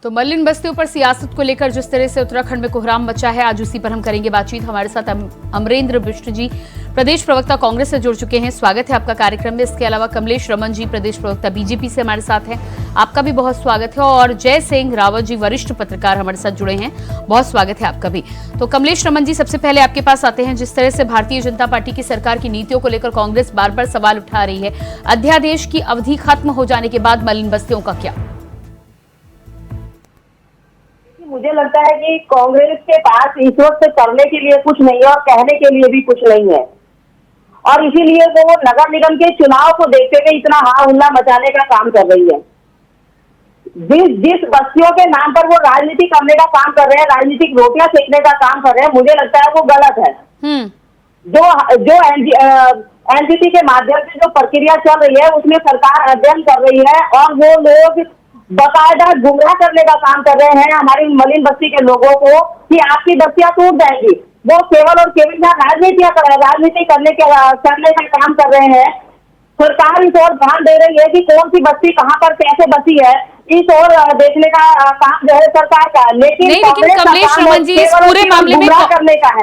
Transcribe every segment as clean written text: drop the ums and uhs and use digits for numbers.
तो मलिन बस्तियों पर सियासत को लेकर जिस तरह से उत्तराखंड में कोहराम मचा है, आज उसी पर हम करेंगे बातचीत। हमारे साथ अमरेंद्र बिष्ट जी, प्रदेश प्रवक्ता कांग्रेस से जुड़ चुके हैं। स्वागत है आपका कार्यक्रम में। इसके अलावा कमलेश रमन जी, प्रदेश प्रवक्ता बीजेपी से हमारे साथ हैं, आपका भी बहुत स्वागत है। और जय सिंह रावत जी, वरिष्ठ पत्रकार हमारे साथ जुड़े हैं, बहुत स्वागत है आपका भी। तो कमलेश रमन जी, सबसे पहले आपके पास आते हैं। जिस तरह से भारतीय जनता पार्टी की सरकार की नीतियों को लेकर कांग्रेस बार बार सवाल उठा रही है, अध्यादेश की अवधि खत्म हो जाने के बाद मलिन बस्तियों का क्या? मुझे लगता है कि कांग्रेस के पास इस वक्त करने के लिए कुछ नहीं है और कहने के लिए भी कुछ नहीं है, और इसीलिए वो नगर निगम के चुनाव को देखते हुए इतना हा हुल्ला मचाने का काम कर रही है। जिस बस्तियों के नाम पर वो राजनीति करने का काम कर रहे हैं, राजनीतिक रोटियां सेकने का काम कर रहे हैं, मुझे लगता है वो गलत है। जो एनजीटी के माध्यम से जो प्रक्रिया चल रही है उसमें सरकार अध्ययन कर रही है और वो लोग बाकायदा गुमराह करने का काम कर रहे हैं हमारी मलिन बस्ती के लोगों को कि आपकी बस्तियां टूट जाएंगी। वो केवल और केवल राजनीति करने का काम कर रहे हैं। सरकार इस ओर ध्यान दे रही है कि कौन सी बस्ती कहां पर कैसे बसी है, इस ओर देखने का काम जो है सरकार का। लेकिन कमलेश रमन जी, इस पूरे मामले में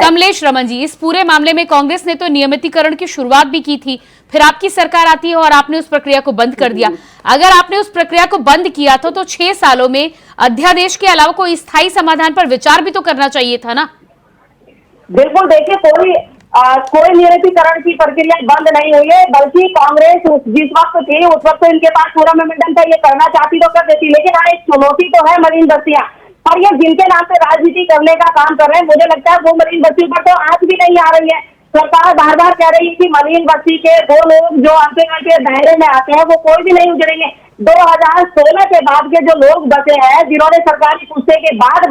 कमलेश रमन जी, इस पूरे मामले में कांग्रेस ने तो नियमितीकरण की शुरुआत भी की थी, फिर आपकी सरकार आती है और आपने उस प्रक्रिया को बंद कर दिया। अगर आपने उस प्रक्रिया को बंद किया था तो 6 सालों में अध्यादेश के अलावा कोई स्थायी समाधान पर विचार भी तो करना चाहिए था ना। बिल्कुल, देखिए कोई नियमितीकरण की प्रक्रिया बंद नहीं हुई है, बल्कि कांग्रेस जिस वक्त थी उस वक्त तो इनके पास पूरा मोमेंटम था, ये करना चाहती तो कर देती। लेकिन हाँ, एक चुनौती तो है मलिन बस्तियां, और ये जिनके नाम से राजनीति करने का काम कर रहे हैं, मुझे लगता है वो मलिन बस्ती पर तो आज भी नहीं आ रही है। सरकार बार बार कह रही है कि मलिन बस्ती के वो लोग जो अंतर्गत के दायरे में आते हैं वो कोई भी नहीं उजड़ेंगे। 2016 के बाद के जो लोग बचे हैं, जिन्होंने सरकारी कुत्ते के बाद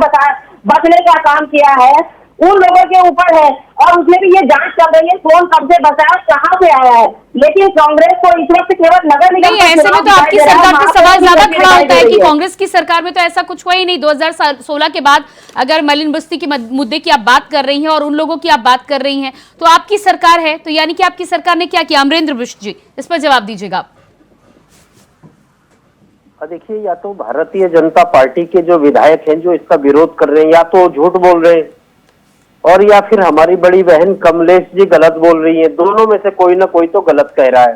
बचने का काम किया है, उन लोगों के ऊपर है, और उसमें भी ये जांच चल रही है कौन कब से बचा है, कहां से आया है। लेकिन कांग्रेस को इस वक्त केवल नगर निगम नहीं, ऐसे में तो आपकी सरकार पर सवाल ज्यादा खड़ा होता है कि कांग्रेस की सरकार में तो ऐसा कुछ हुआ ही नहीं। 2016 के बाद अगर मलिन बस्ती के मुद्दे की आप बात कर रही हैं और उन लोगों की आप बात कर रही हैं, तो आपकी सरकार है, तो यानी कि आपकी सरकार ने क्या किया? अमरेंद्र बिष्ट जी, इस पर जवाब दीजिएगा आप। देखिए, या तो भारतीय जनता पार्टी के जो विधायक हैं जो इसका विरोध कर रहे हैं, या तो झूठ बोल रहे हैं, और या फिर हमारी बड़ी बहन कमलेश जी गलत बोल रही हैं। दोनों में से कोई ना कोई तो गलत कह रहा है।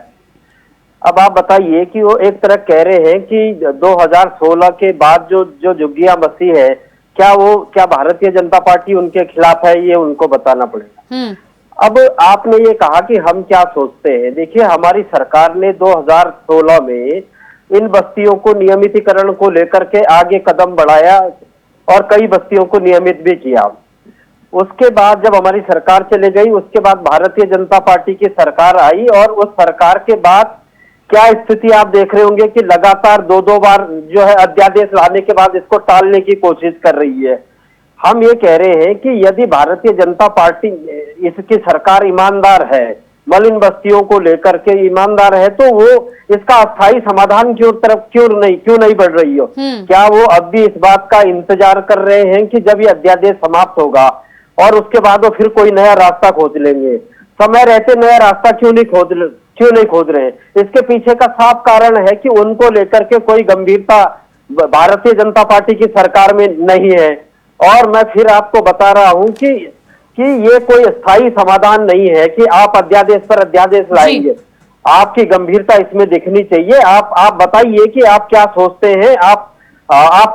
अब आप बताइए कि वो एक तरह कह रहे हैं कि 2016 के बाद जो झुग्गियां बसी है, क्या भारतीय जनता पार्टी उनके खिलाफ है, ये उनको बताना पड़ेगा। अब आपने ये कहा कि हम क्या सोचते हैं। देखिए, हमारी सरकार ने 2016 में इन बस्तियों को नियमितीकरण को लेकर के आगे कदम बढ़ाया और कई बस्तियों को नियमित भी किया। उसके बाद जब हमारी सरकार चले गई, उसके बाद भारतीय जनता पार्टी की सरकार आई, और उस सरकार के बाद क्या स्थिति आप देख रहे होंगे कि लगातार दो बार जो है अध्यादेश लाने के बाद इसको टालने की कोशिश कर रही है। हम ये कह रहे हैं कि यदि भारतीय जनता पार्टी, इसकी सरकार ईमानदार है, मलिन बस्तियों को लेकर के ईमानदार है, तो वो इसका अस्थायी समाधान की तरफ क्यों नहीं बढ़ रही हो? क्या वो अब भी इस बात का इंतजार कर रहे हैं कि जब ये अध्यादेश समाप्त होगा और उसके बाद वो फिर कोई नया रास्ता खोज लेंगे? समय रहते नया रास्ता क्यों नहीं खोज रहे हैं? इसके पीछे का साफ कारण है कि उनको लेकर के कोई गंभीरता भारतीय जनता पार्टी की सरकार में नहीं है। और मैं फिर आपको बता रहा हूं कि ये कोई स्थायी समाधान नहीं है कि आप अध्यादेश पर अध्यादेश लाएंगे। आपकी गंभीरता इसमें दिखनी चाहिए। आप बताइए कि आप क्या सोचते हैं, आप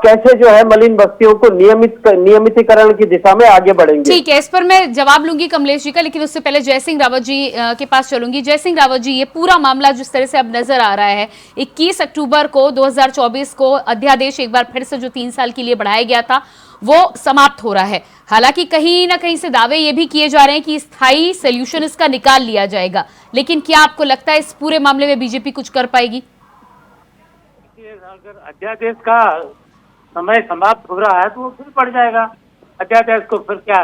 कैसे जो है मलिन बस्तियों को नियमितीकरण की दिशा में आगे बढ़ेंगे? ठीक है, इस पर मैं जवाब लूंगी कमलेश जी का, लेकिन उससे पहले जय सिंह रावत जी के पास चलूंगी। जय सिंह रावत जी, ये पूरा मामला जिस तरह से अब नजर आ रहा है, 21 अक्टूबर को 2024 को अध्यादेश एक बार फिर से जो 3 साल के लिए बढ़ाया गया था वो समाप्त हो रहा है। हालांकि कहीं ना कहीं से दावे ये भी किए जा रहे हैं कि स्थायी सोल्यूशन इसका निकाल लिया जाएगा, लेकिन क्या आपको लगता है इस पूरे मामले में बीजेपी कुछ कर पाएगी? अगर अध्यादेश का समय समाप्त हो रहा है तो वो फिर पड़ जाएगा अध्यादेश को, फिर क्या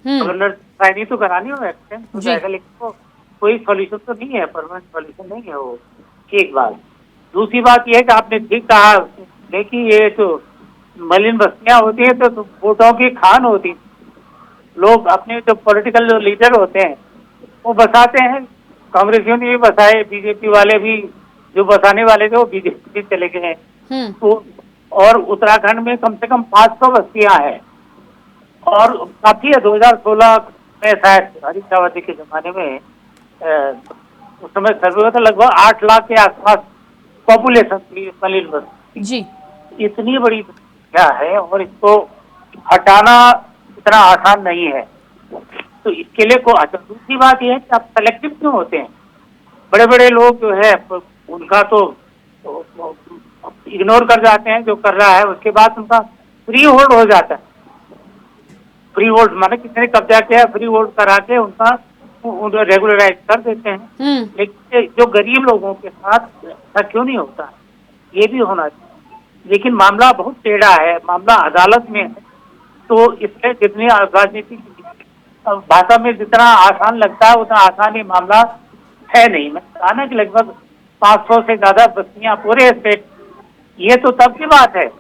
गवर्नर साइन तो करानी हो एक्सटेंड हो जाएगा, लेकिन वो कोई सॉल्यूशन तो नहीं है, परमानेंट सॉल्यूशन नहीं है वो। एक बात। दूसरी बात ये है कि आपने ठीक कहा, देखिए ये तो मलिन बस्तियां होती है तो वोटों की खान होती, लोग अपने जो पॉलिटिकल जो लीडर होते हैं वो बसाते हैं। कांग्रेसियों ने भी बसाए, बीजेपी वाले भी जो बसाने वाले थे वो बीजेपी चले गए हैं। तो और उत्तराखंड में कम से कम 500 बस्तियां हैं। और काफी है, 2016 में शायद हरीश रावत जी के जमाने में उस समय सर्वे हुआ था, लगभग 8 लाख के आसपास पॉपुलेशन थी मलिन बस्ती। जी। इतनी बड़ी संख्या है और इसको हटाना इतना आसान नहीं है। तो इसके लिए को अच्छा, दूसरी बात यह है कि आप सेलेक्टिव क्यों होते हैं? बड़े बड़े लोग जो है उनका तो इग्नोर कर जाते हैं जो कर रहा है, उसके बाद उनका फ्री होल्ड हो जाता है। फ्री होल्ड माने किसी ने कब्जा किया, फ्री होल्ड करा के उनका रेगुलराइज कर देते हैं। लेकिन जो गरीब लोगों के साथ ऐसा क्यों नहीं होता, ये भी होना चाहिए। लेकिन मामला बहुत टेढ़ा है, मामला अदालत में है, तो इससे जितनी राजनीति भाषा में जितना आसान लगता है उतना आसान ये मामला है नहीं। मैं कहा ना कि लगभग 500 से ज्यादा बस्तियां पूरे स्टेट, ये तो तब की बात है।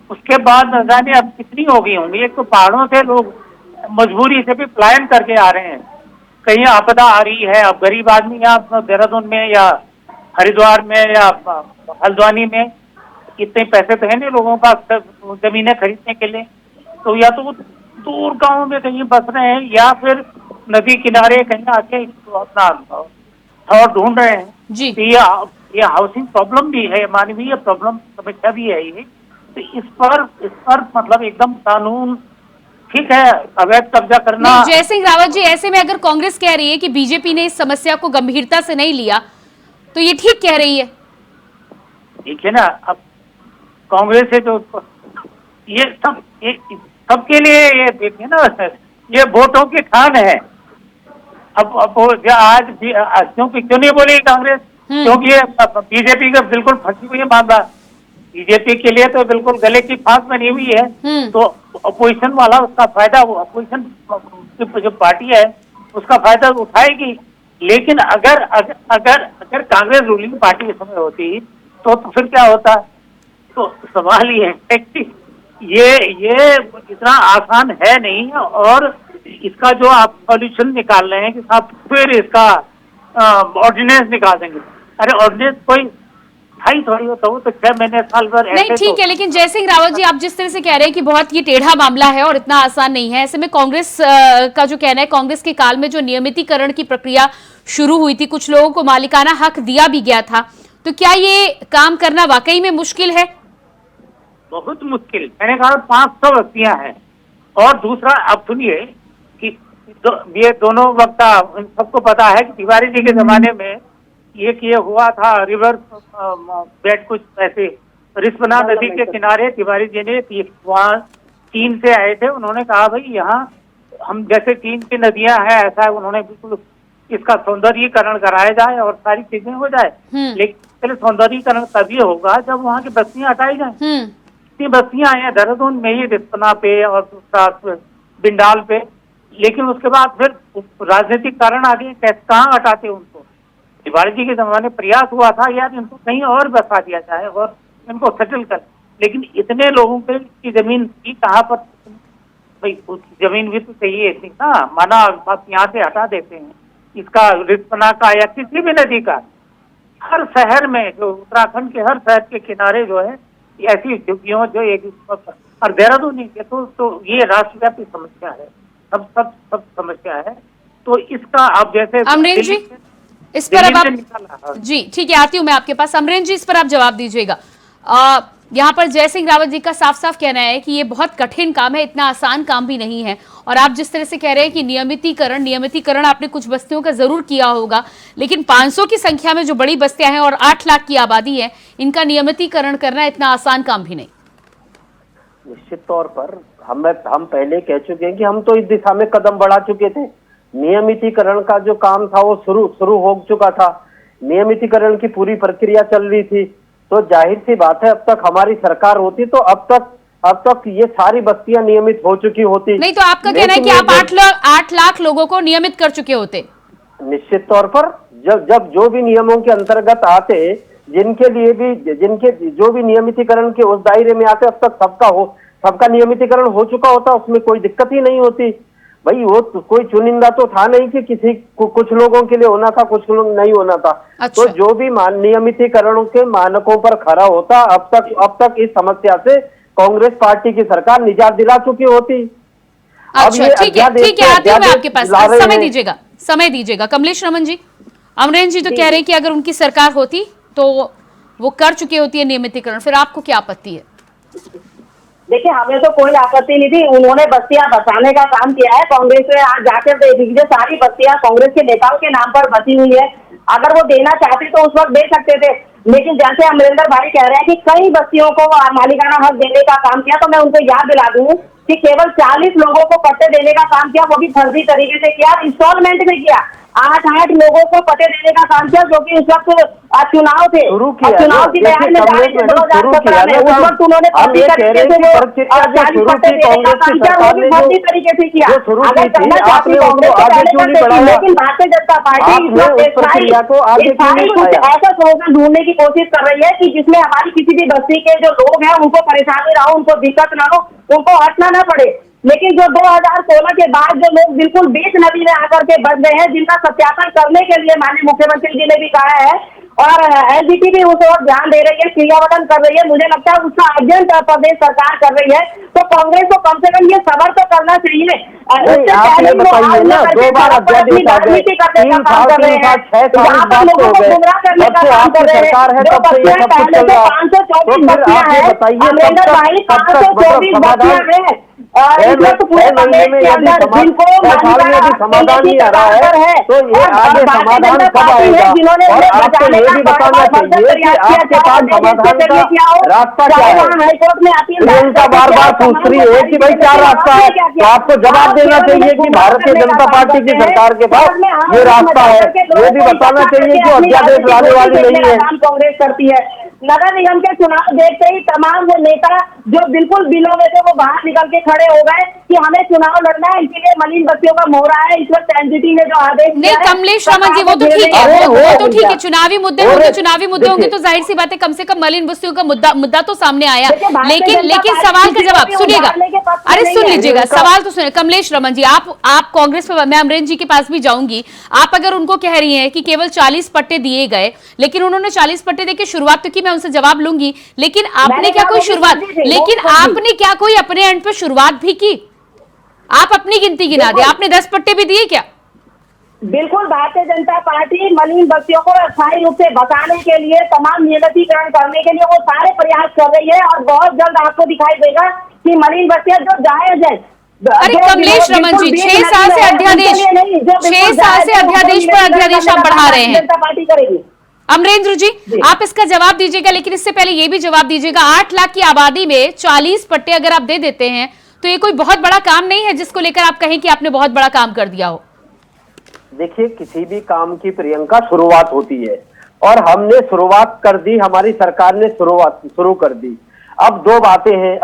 उसके बाद न जाने अब कितनी हो गई होंगी। एक तो पहाड़ों से लोग मजबूरी से भी पलायन करके आ रहे हैं, कहीं आपदा आ रही है। अब गरीब आदमी यहाँ देहरादून में या हरिद्वार में या हल्द्वानी में इतने पैसे तो है नहीं लोगों के पास जमीनें खरीदने के लिए, तो या तो दूर गांव में कहीं बस रहे हैं या फिर नदी किनारे कहीं आके अपना और ढूंढ रहे हैं जी। तो ये हाउसिंग प्रॉब्लम भी है, मानवीय प्रॉब्लम समस्या भी है ये। तो इस पर मतलब एकदम कानून ठीक है, अवैध कब्जा करना। जय सिंह रावत जी, ऐसे में अगर कांग्रेस कह रही है कि बीजेपी ने इस समस्या को गंभीरता से नहीं लिया, तो ये ठीक कह रही है? ठीक है ना, अब कांग्रेस है जो ये सबके लिए ये देखिए ना, ये वोटों की खान है। अब आज क्यों नहीं बोली कांग्रेस? क्योंकि ये बीजेपी का बिल्कुल फंसी हुई है मामला। बीजेपी के लिए तो बिल्कुल गले की फांस बनी हुई है, तो अपोजिशन वाला उसका फायदा, अपोजिशन जो पार्टी है उसका फायदा उठाएगी। लेकिन अगर कांग्रेस रूलिंग पार्टी इस समय होती तो फिर क्या होता? तो सवाल ये है कि ये इतना आसान है नहीं। और इसका जो आप सॉल्यूशन निकाल रहे हैं कि आप फिर इसका ऑर्डिनेंस निकाल देंगे, अरे ऑर्डिनेंस कोई स्थायी थोड़ी होता, वो तो 6 महीने साल भर नहीं ठीक है। लेकिन जय सिंह रावत जी, आप जिस तरह से कह रहे हैं कि बहुत ये टेढ़ा मामला है और इतना आसान नहीं है, ऐसे में कांग्रेस का जो कहना है, कांग्रेस के काल में जो नियमितीकरण की प्रक्रिया शुरू हुई थी, कुछ लोगों को मालिकाना हक दिया भी गया था, तो क्या ये काम करना वाकई में मुश्किल है? बहुत मुश्किल। मैंने कहा 500 बस्तियां हैं। और दूसरा, अब सुनिए कि ये दोनों वक्ता सबको पता है कि तिवारी जी के जमाने में ये हुआ था, रिवर बेड कुछ ऐसे रिस्पना नदी के किनारे तिवारी जी ने वहाँ चीन से आए थे। उन्होंने कहा भाई यहाँ हम जैसे चीन की नदियां हैं ऐसा है, उन्होंने बिल्कुल इसका सौंदर्यीकरण कराया जाए और सारी चीजें हो जाए। लेकिन सौंदर्यीकरण तभी होगा जब वहाँ की बस्तियां हटाई जाए। इतनी बस्तियां आई हैं देहरादून में ही, रिस्पना पे और दूसरा बिंडाल पे, लेकिन उसके बाद फिर राजनीतिक कारण आ गए, कहाँ हटाते उनको? तिवारी जी के जमाने प्रयास हुआ था यार इनको कहीं और बसा दिया जाए और इनको सेटल कर, लेकिन इतने लोगों की जमीन की कहाँ पर? भाई जमीन भी तो चाहिए थी ना, माना आप यहाँ से हटा देते हैं इसका, रिस्पना का या किसी भी नदी का। हर शहर में, जो उत्तराखंड के हर शहर के किनारे जो है ऐसी झुग्गियों जो एक, और देहरादून नहीं है तो ये राष्ट्रव्यापी समस्या है, सब समस्या है। तो इसका आप जैसे अमरेंद्र जी, इस पर अब आप जी ठीक है, आती हूँ मैं आपके पास। अमरेंद्र जी, इस पर आप जवाब दीजिएगा। यहाँ पर जय सिंह रावत जी का साफ साफ कहना है कि ये बहुत कठिन काम है, इतना आसान काम भी नहीं है। और आप जिस तरह से कह रहे हैं कि नियमितीकरण आपने कुछ बस्तियों का जरूर किया होगा, लेकिन 500 की संख्या में जो बड़ी बस्तियां हैं और 8 लाख की आबादी है, इनका नियमितीकरण करना इतना आसान काम भी नहीं। निश्चित तौर पर हम पहले कह चुके हैं कि हम तो इस दिशा में कदम बढ़ा चुके थे। नियमितीकरण का जो काम था वो शुरू हो चुका था, नियमितीकरण की पूरी प्रक्रिया चल रही थी। तो जाहिर सी बात है, अब तक हमारी सरकार होती तो अब तक ये सारी बस्तियां नियमित हो चुकी होती। नहीं, तो आपका कहना है कि आप 8 लाख लोगों को नियमित कर चुके होते? निश्चित तौर पर जब जो भी नियमों के अंतर्गत आते, जिनके जो भी नियमितीकरण के उस दायरे में आते, अब तक सबका नियमितीकरण हो चुका होता, उसमें कोई दिक्कत ही नहीं होती। भाई वो तो कोई चुनिंदा तो था नहीं कि किसी कुछ लोगों के लिए होना था, कुछ लोग नहीं होना था। अच्छा। तो जो भी नियमितीकरणों के मानकों पर खरा होता, अब तक इस समस्या से कांग्रेस पार्टी की सरकार निजात दिला चुकी होती। अच्छा, ठीक है, आती हूँ मैं आपके पास, समय दीजिएगा कमलेश रमन जी। अमरेंद्र जी तो कह रहे हैं कि अगर उनकी सरकार होती तो वो कर चुकी होती है नियमितीकरण, फिर आपको क्या आपत्ति है? देखिए, हमें तो कोई आपत्ति नहीं थी, उन्होंने बस्तियां बसाने का काम किया है। कांग्रेस में आज जाकर देख लीजिए, सारी बस्तियां कांग्रेस के नेताओं के नाम पर बसी हुई है। अगर वो देना चाहते तो उस वक्त दे सकते थे, लेकिन जैसे अमरिंदर भाई कह रहे हैं कि कई बस्तियों को मालिकाना हक देने का काम किया, तो मैं उनको याद दिला दूं कि केवल 40 लोगों को पट्टे देने का काम किया, वो भी फर्जी तरीके से किया, इंस्टॉलमेंट में किया। 8 लोगों को पट्टे देने का काम किया, जो कि उस वक्त चुनाव थे, और चुनाव की तैयारी में जा रहे थे 2017 में। उस वक्त उन्होंने फर्जी तरीके से वो 40 पट्टे देने का काम किया, वो भी फर्जी तरीके से किया। अगर करना चाहती कांग्रेस तो पहले कर देती, लेकिन भारतीय जनता पार्टी इस वक्त कुछ ऐसा स्लोगन ढूंढने की कोशिश कर रही है कि जिसमें हमारी किसी भी बस्ती के जो लोग हैं उनको परेशानी ना हो, उनको दिक्कत ना हो, उनको हटना ना पड़े। लेकिन जो 2016 के बाद जो लोग बिल्कुल बीच नदी में आकर के बच गए हैं, जिनका सत्यापन करने के लिए माननीय मुख्यमंत्री जी ने भी कहा है, और एनजीटी भी उस ओर ध्यान दे रही है, क्रियान्वयन कर रही है, मुझे लगता है उसका अर्जेंट प्रदेश सरकार कर रही है। तो कांग्रेस को कम से कम ये सबर तो करना चाहिए। आप ये बताइए ना, 2 बार अध्यादेश आ गए, 3 साल 6 साल लोगों को गुमराह करने का काम कर रहे हैं। सरकार है तब से ये सब कुछ चल रहा है, तो फिर आप ये बताइए कब तक समाधान समाधान नहीं आ रहा है, तो ये आगे समाधान कब आएगा? और आपको ये भी बताना चाहिए कि आपके पास समाधान का रास्ता क्या है। प्रियंका बार पूछ रही है कि भाई क्या रास्ता है, तो आपको जवाब देना चाहिए कि भारतीय जनता पार्टी की सरकार के पास ये रास्ता है। ये भी बताना चाहिए कि अध्यादेश लाने वाली नहीं है। कांग्रेस करती है। नगर निगम के चुनाव देखते ही तमाम वो नेता जो बिल्कुल बिलों में थे वो बाहर निकल के खड़े हो गए कि हमें चुनाव लड़ना है, इसके लिए मलिन बस्तियों का मोहरा है। इस वक्त एनजीटी ने जो आदेश नहीं, कमलेश रमन जी वो तो ठीक है, वो तो ठीक है, चुनावी मुद्दे होंगे, चुनावी मुद्दे होंगे तो जाहिर सी बात है, कम से कम मलिन बस्तियों का मुद्दा तो सामने आया। लेकिन सवाल का जवाब सुनिएगा, अरे सुन लीजिएगा, सवाल तो सुनिए कमलेश रमन जी। आप कांग्रेस पर, मैं अमरेंद्र जी के पास भी जाऊंगी, आप अगर उनको कह रही हैं कि केवल 40 पट्टे दिए गए, लेकिन उन्होंने 40 पट्टे देके शुरुआत तो की, मैं उनसे जवाब लूंगी, लेकिन आपने क्या कोई शुरुआत, लेकिन आपने क्या कोई अपने एंड पे शुरुआत भी की? आप अपनी गिनती गिना दे, आपने 10 पट्टे भी दिए क्या? बिल्कुल, भारतीय जनता पार्टी मलिन बस्तियों को अस्थायी रूप से बचाने के लिए, तमाम नियमितीकरण करने के लिए वो सारे प्रयास कर रही है, और बहुत जल्द आपको दिखाई देगा कि मलिन बस्तियां जो जायज है। अरे कमलेश रमन जी, 6 साल से अध्यादेश, 6 साल से अध्यादेश पर अध्यादेश आप बढ़ा रहे हैं। जनता पार्टी करेगी। अमरेंद्र जी, आप इसका जवाब दीजिएगा, लेकिन इससे पहले ये भी जवाब दीजिएगा, 8 लाख की आबादी में 40 पट्टे अगर आप दे देते हैं तो ये कोई बहुत बड़ा काम नहीं है जिसको लेकर आप कहें कि आपने बहुत बड़ा काम कर दिया हो। देखिए, किसी भी काम की प्रियंका शुरुआत होती है, और हमने शुरुआत कर दी, हमारी सरकार ने शुरू कर दी। अब 2 बातें हैं।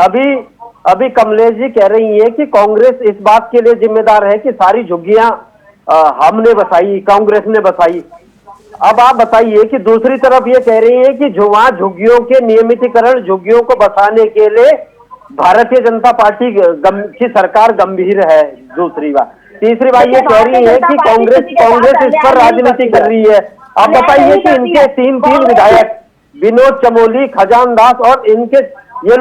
अभी कमलेश जी कह रही है कि कांग्रेस इस बात के लिए जिम्मेदार है कि सारी झुग्गियां हमने बसाई, कांग्रेस ने बसाई। अब आप बताइए कि दूसरी तरफ ये कह रही है कि जो वहां झुग्गियों के नियमितीकरण, झुग्गियों को बसाने के लिए भारतीय जनता पार्टी की सरकार गंभीर है। दूसरी बात, तीसरी बात ये कह रही है कि कांग्रेस इस पर राजनीति कर रही है। अब बताइए कि इनके तीन विधायक विनोद चमोली, खजान दास और इनके ये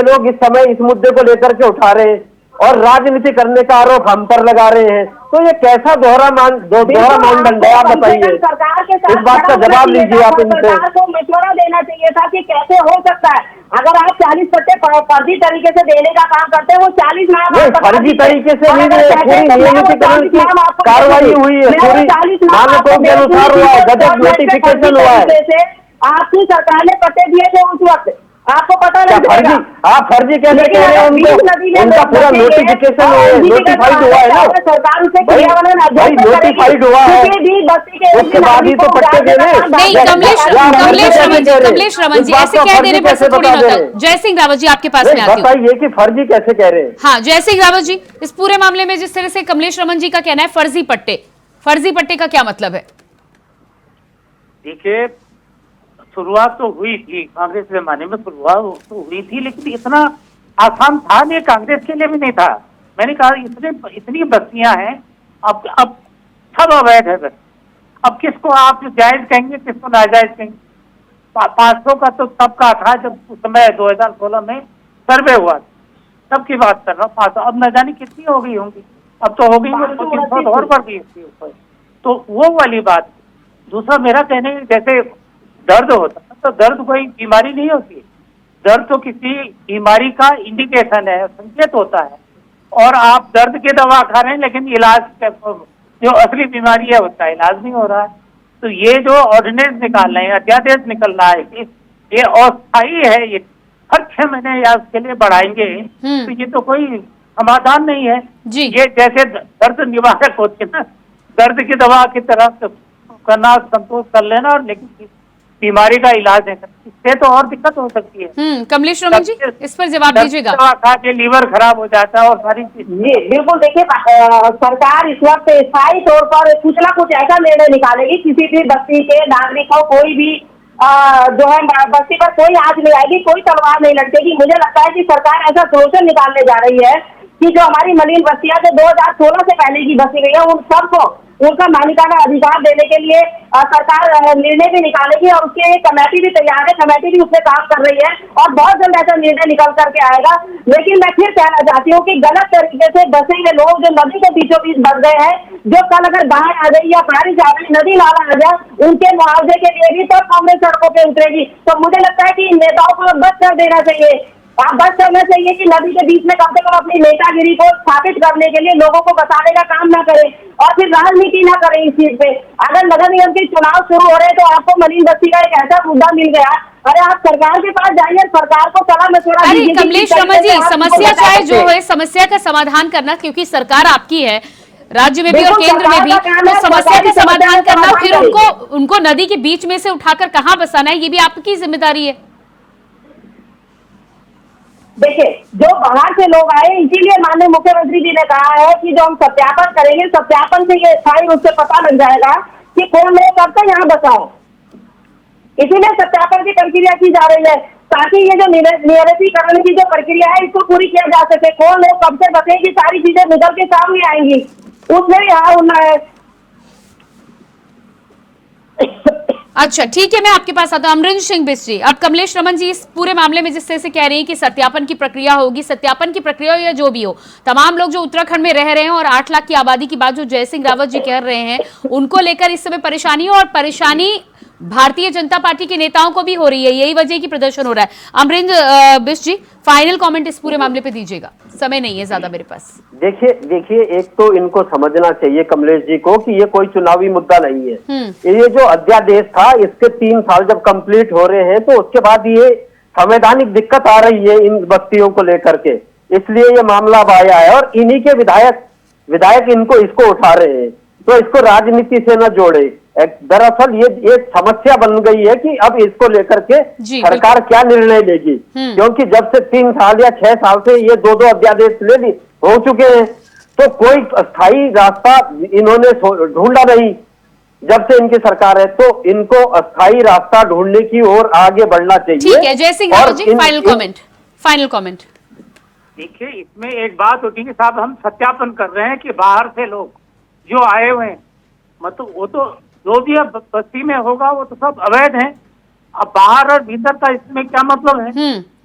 लोग इस समय इस मुद्दे को लेकर के उठा रहे हैं और राजनीति करने का आरोप हम पर लगा रहे हैं। तो ये कैसा दोहरा मानदंड है, आप बताइए, इस बात का जवाब लीजिए आप इनसे। सरकार को मशवरा देना चाहिए था कि कैसे हो सकता है। अगर आप 40 पट्टे फर्जी तरीके से देने का काम करते हैं, वो 40 फर्जी तरीके से नहीं, पूरी नियमितीकरण की कार्रवाई हुई है, पूरी मानकों के अनुसार हुआ है, गजट नोटिफिकेशन हुआ है। आपकी सरकार ने पट्टे दिए थे उस वक्त, आपको पता नहीं फर्जी, आप फर्जी कैसे कह रहे हैं? उनका पूरा नोटिफिकेशन नोटिफाइड हुआ है ना, भाई नोटिफाइड हुआ है, उसके बाद ही तो पट्टे देने। नहीं, कमलेश रमन जी ऐसे कह देने पर से थोड़ी होता। जय सिंह रावत जी आपके पास में आती हूं। बताइए कि फर्जी कैसे कह रहे हैं? हाँ, जय सिंह रावत जी, इस पूरे मामले में जिस तरह से कमलेश रमन जी का कहना है फर्जी पट्टे का क्या मतलब है? देखिए, शुरुआत तो हुई थी कांग्रेस जमाने में, शुरुआत तो हुई थी, लेकिन इतना आसान था नहीं, कांग्रेस के लिए भी नहीं था। मैंने कहा इतनी बस्तियां हैं, अब सब अवैध है। अब किसको आप जायज कहेंगे, किसको नाजायज कहेंगे? 500 का तो तब का था जब उस समय 2016 में सर्वे हुआ, तब की बात कर रहा हूँ। 500 अब न जाने कितनी हो गई होंगी, अब तो हो गई 300 और बढ़ गई इसके ऊपर। तो वो वाली बात। दूसरा मेरा कहने जैसे दर्द होता है तो दर्द कोई बीमारी नहीं होती, दर्द तो किसी बीमारी का इंडिकेशन है, संकेत होता है। और आप दर्द की दवा खा रहे हैं लेकिन इलाज जो असली बीमारी है उसका इलाज नहीं हो रहा है। तो ये जो ऑर्डिनेंस निकाल रहे हैं, अध्यादेश निकल रहा है, ये अस्थायी है, ये हर 6 महीने या उसके लिए बढ़ाएंगे, तो ये तो कोई समाधान नहीं है जी। ये जैसे दर्द निवारक होती है ना, दर्द की दवा की तरह करना, संतोष कर लेना, और लेकिन बीमारी का इलाज है, इससे तो और दिक्कत हो सकती है। कमलेश रमन जी इस पर जवाब दीजिएगा। खा के लीवर खराब हो जाता है और सारी चीज। जी बिल्कुल, देखिए सरकार इस वक्त स्थायी तौर पर कुछ ना कुछ ऐसा निर्णय निकालेगी, किसी भी बस्ती के नागरिकों कोई भी जो है बस्ती पर कोई आंच नहीं आएगी, कोई तलवार नहीं लटकेगी। मुझे लगता है कि सरकार ऐसा सोल्यूशन निकालने जा रही है कि जो हमारी मलिन बस्तियां जो 2016 से पहले की बसी गई है, उन सबको उनका मालिकाना अधिकार देने के लिए सरकार निर्णय भी निकालेगी, और उसकी एक कमेटी भी तैयार है, कमेटी भी उसमें काम कर रही है, और बहुत जल्द ऐसा निर्णय निकल करके आएगा। लेकिन मैं फिर कहना चाहती हूँ कि गलत तरीके से बसे हुए लोग जो नदी के बीचों बीच बस गए हैं, जो कल अगर बाढ़ आ गई या बारिश आ गई, नदी नाला आ जाए, उनके मुआवजे के लिए भी तब कांग्रेस सड़कों पर उतरेगी। तो मुझे लगता है कि इन नेताओं को बस कर देना चाहिए, बस करना चाहिए कि नदी के बीच में कम से कम अपनी नेतागिरी को स्थापित करने के लिए लोगों को बसाने का काम ना करें, और फिर राजनीति ना करें इस चीज पे। अगर नगर निगम के चुनाव शुरू हो रहे हैं तो आपको मलिन बस्ती का एक ऐसा मुद्दा मिल गया, अरे आप सरकार के पास जाइए, सरकार को सलाह मशवरा दीजिए। कमलेश रमन जी, समस्या चाहे जो है, समस्या का समाधान करना, क्योंकि सरकार आपकी है, राज्य में भी और केंद्र में भी, तो समस्या का समाधान करना, फिर उनको नदी के बीच में से उठाकर कहाँ बसाना है, ये भी आपकी जिम्मेदारी है। देखिए, जो बाहर से लोग आए, इसीलिए माननीय मुख्यमंत्री जी ने कहा है कि जो हम सत्यापन करेंगे, सत्यापन से ये स्थायी रूप से पता लग जाएगा कि कौन लोग कब तक यहाँ बसाओ। इसीलिए सत्यापन की प्रक्रिया की जा रही है, ताकि ये जो निरसीकरण की जो प्रक्रिया है इसको पूरी किया जा सके। कौन लोग कब से बसेंगी, सारी चीजें निकल के सामने आएंगी, उसमें यहाँ होना है। अच्छा ठीक है, मैं आपके पास आता हूं। अमरिंदर सिंह बिष्ट जी, अब कमलेश रमन जी इस पूरे मामले में जिस तरह से कह रही हैं कि सत्यापन की प्रक्रिया होगी, सत्यापन की प्रक्रिया या जो भी हो, तमाम लोग जो उत्तराखंड में रह रहे हैं और 8 लाख की आबादी की बात जो जय सिंह रावत जी कह रहे हैं, उनको लेकर इस समय परेशानी है, और परेशानी भारतीय जनता पार्टी के नेताओं को भी हो रही है, यही वजह की प्रदर्शन हो रहा है। अमरिंदर बिष्ट जी, फाइनल कमेंट इस पूरे मामले पे दीजिएगा, समय नहीं है ज्यादा मेरे पास। देखिए एक तो इनको समझना चाहिए कमलेश जी को कि ये कोई चुनावी मुद्दा नहीं है। ये जो अध्यादेश था, इसके 3 साल जब कंप्लीट हो रहे हैं, तो उसके बाद ये संवैधानिक दिक्कत आ रही है इन बस्तियों को लेकर के, इसलिए ये मामला अब आया है, और इन्हीं के विधायक इसको उठा रहे हैं। तो इसको राजनीति से न जोड़े। दरअसल ये समस्या बन गई है कि अब इसको लेकर के सरकार क्या निर्णय लेगी, क्योंकि जब से 3 साल या 6 साल से ये 2 अध्यादेश हो चुके हैं, तो कोई स्थायी रास्ता इन्होंने ढूंढा नहीं। जब से इनकी सरकार है, तो इनको अस्थायी रास्ता ढूंढने की ओर आगे बढ़ना चाहिए। ठीक है, जय सिंह रावत जी, फाइनल कमेंट। देखिए, इसमें एक बात होती है कि साहब हम सत्यापन कर रहे हैं कि बाहर से लोग जो आए हुए हैं, मतलब वो तो जो भी अब बस्ती में होगा वो तो सब अवैध है। अब बाहर और भीतर का इसमें क्या मतलब है?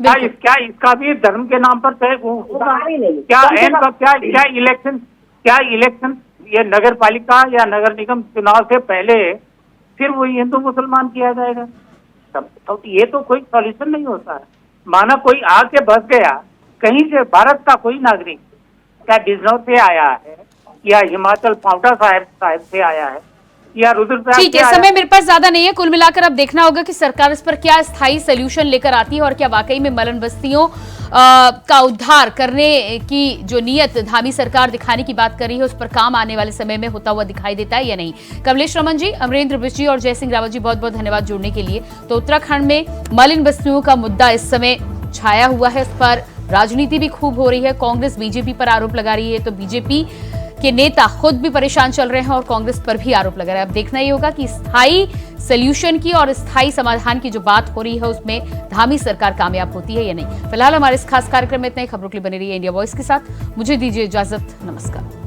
क्या इसका भी धर्म के नाम पर तय होगा? क्या इलेक्शन ये नगर पालिका या नगर निगम चुनाव से पहले फिर वही हिंदू मुसलमान किया जाएगा? तो ये तो कोई सॉल्यूशन नहीं होता है। माना कोई आके बस गया कहीं से, भारत का कोई नागरिक, क्या बिजनौर से आया है या हिमाचल पांवटा साहिब से आया है या रुद्रप्रयाग, ठीक है, समय मेरे पास ज्यादा नहीं है। कुल मिलाकर अब देखना होगा कि सरकार इस पर क्या स्थायी सोल्यूशन लेकर आती है, और क्या वाकई में मलिन बस्तियों का उद्धार करने की जो नियत धामी सरकार दिखाने की बात कर रही है, उस पर काम आने वाले समय में होता हुआ दिखाई देता है या नहीं। कमलेश रमन जी, अमरिंदर बिष्ट जी और जय सिंह रावत जी, बहुत बहुत धन्यवाद जुड़ने के लिए। तो उत्तराखंड में मलिन बस्तियों का मुद्दा इस समय छाया हुआ है, उस पर राजनीति भी खूब हो रही है। कांग्रेस बीजेपी पर आरोप लगा रही है, तो बीजेपी के नेता खुद भी परेशान चल रहे हैं और कांग्रेस पर भी आरोप लगा रहे हैं। अब देखना ही होगा कि स्थायी सॉल्यूशन की और स्थायी समाधान की जो बात हो रही है उसमें धामी सरकार कामयाब होती है या नहीं। फिलहाल हमारे इस खास कार्यक्रम में इतने। खबरों के लिए बने रहिए इंडिया वॉइस के साथ। मुझे दीजिए इजाजत। नमस्कार।